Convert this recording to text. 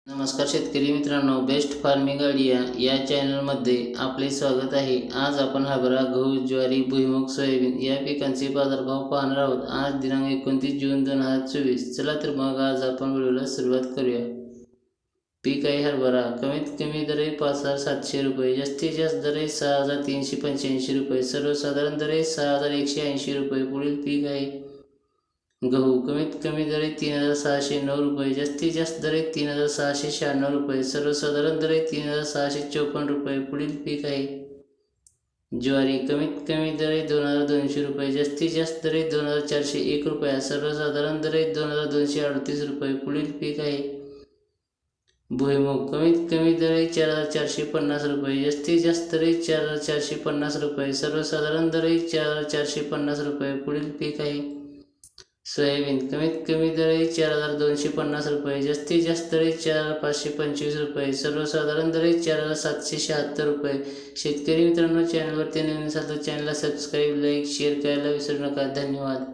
नमस्कार शेतकरी मित्रांनो, बेस्ट फार्मिंग आयडिया या चॅनलमध्ये आपले स्वागत आहे. आज आपण हरभरा, गहू, ज्वारी, भुईमूग, सोयाबीन या पिकांचे बाजारभाव पाहणार आहोत. आज दिनांक 29 जून 2024. चला तर मग आज आपण व्हिडिओला सुरुवात करूया. पीक आहे हरभरा. कमीत कमी दर आहे 5,700 रुपये, जास्तीत जास्त दर आहे 6,385 रुपये, सर्वसाधारण दर आहे 6,180 रुपये. पुढील पीक आहे गहू. कमीत कमी दर आहे 3,609 रुपये, जास्तीत जास्त दर आहे 3,696 रुपये, सर्वसाधारण दर आहे 3,654 रुपये. पुढील पीक आहे ज्वारी. कमीत कमी दर आहे 2,200 रुपये, जास्तीत जास्त दर आहे 2,401 रुपये, सर्वसाधारण दर आहे 2,238 रुपये. पुढील पीक आहे भुईमूग. कमीत कमी दर आहे 4,450 रुपये, जास्तीत जास्त दर आहे 4,450 रुपये, सर्वसाधारण दर आहे 4,450 रुपये. पुढील पीक आहे सोयाबीन. कमीत कमी दर आहे 4,250 रुपये, जास्तीत जास्त दर आहे 4,525 रुपये, सर्वसाधारण दर आहे 4,776 रुपये. शेतकरी मित्रांनो, चॅनलवरती नवीन असाल तर चॅनलला सबस्क्राईब, लाईक, शेअर करायला विसरू नका. धन्यवाद.